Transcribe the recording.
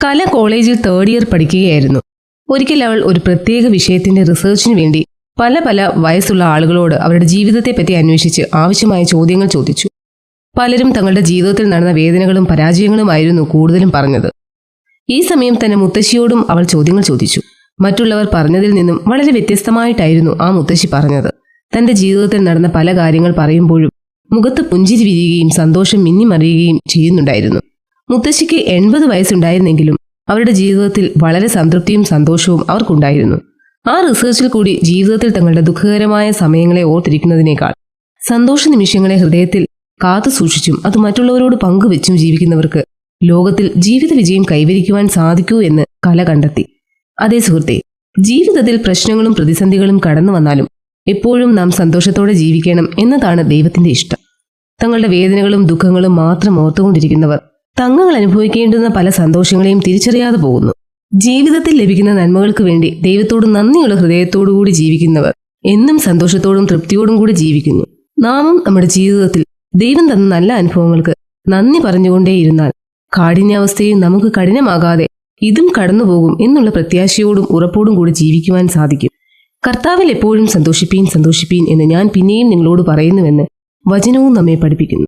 കല കോളേജിൽ third year പഠിക്കുകയായിരുന്നു. ഒരിക്കൽ അവൾ ഒരു പ്രത്യേക വിഷയത്തിന്റെ റിസർച്ചിന് വേണ്ടി പല വയസ്സുള്ള ആളുകളോട് അവരുടെ ജീവിതത്തെപ്പറ്റി അന്വേഷിച്ച് ആവശ്യമായ ചോദ്യങ്ങൾ ചോദിച്ചു. പലരും തങ്ങളുടെ ജീവിതത്തിൽ നടന്ന വേദനകളും പരാജയങ്ങളുമായിരുന്നു കൂടുതലും പറഞ്ഞത്. ഈ സമയം തന്നെ മുത്തശ്ശിയോടും അവൾ ചോദ്യങ്ങൾ ചോദിച്ചു. മറ്റുള്ളവർ പറഞ്ഞതിൽ നിന്നും വളരെ വ്യത്യസ്തമായിട്ടായിരുന്നു ആ മുത്തശ്ശി പറഞ്ഞത്. തന്റെ ജീവിതത്തിൽ നടന്ന പല കാര്യങ്ങൾ പറയുമ്പോഴും മുഖത്ത് പുഞ്ചിരി വിരിയുകയും സന്തോഷം മിന്നിമറിയുകയും ചെയ്യുന്നുണ്ടായിരുന്നു. മുത്തശ്ശിക്ക് 80 വയസ്സുണ്ടായിരുന്നെങ്കിലും അവരുടെ ജീവിതത്തിൽ വളരെ സംതൃപ്തിയും സന്തോഷവും അവർക്കുണ്ടായിരുന്നു. ആ റിസർച്ചിൽ കൂടി ജീവിതത്തിൽ തങ്ങളുടെ ദുഃഖകരമായ സമയങ്ങളെ ഓർത്തിരിക്കുന്നതിനേക്കാൾ സന്തോഷ നിമിഷങ്ങളെ ഹൃദയത്തിൽ കാത്തു സൂക്ഷിച്ചും അത് മറ്റുള്ളവരോട് പങ്കുവെച്ചും ജീവിക്കുന്നവർക്ക് ലോകത്തിൽ ജീവിത വിജയം കൈവരിക്കുവാൻ സാധിക്കൂ എന്ന് കല കണ്ടെത്തി. അതേ സുഹൃത്തെ, ജീവിതത്തിൽ പ്രശ്നങ്ങളും പ്രതിസന്ധികളും കടന്നു വന്നാലും എപ്പോഴും നാം സന്തോഷത്തോടെ ജീവിക്കണം എന്നതാണ് ദൈവത്തിന്റെ ഇഷ്ടം. തങ്ങളുടെ വേദനകളും ദുഃഖങ്ങളും മാത്രം ഓർത്തുകൊണ്ടിരിക്കുന്നവർ തങ്ങൾ അനുഭവിക്കേണ്ടുന്ന പല സന്തോഷങ്ങളെയും തിരിച്ചറിയാതെ പോകുന്നു. ജീവിതത്തിൽ ലഭിക്കുന്ന നന്മകൾക്ക് വേണ്ടി ദൈവത്തോട് നന്ദിയുള്ള ഹൃദയത്തോടുകൂടി ജീവിക്കുന്നവർ എന്നും സന്തോഷത്തോടും തൃപ്തിയോടും കൂടി ജീവിക്കുന്നു. നാമും നമ്മുടെ ജീവിതത്തിൽ ദൈവം തന്ന നല്ല അനുഭവങ്ങൾക്ക് നന്ദി പറഞ്ഞുകൊണ്ടേയിരുന്നാൽ കാഠിന്യാവസ്ഥയും നമുക്ക് കഠിനമാകാതെ ഇതും കടന്നുപോകും എന്നുള്ള പ്രത്യാശയോടും ഉറപ്പോടും കൂടി ജീവിക്കുവാൻ സാധിക്കും. കർത്താവിൽ എപ്പോഴും സന്തോഷിപ്പീൻ സന്തോഷിപ്പീൻ എന്ന് ഞാൻ പിന്നെയും നിങ്ങളോട് പറയുന്നുവെന്ന് വചനവും നമ്മെ പഠിപ്പിക്കുന്നു.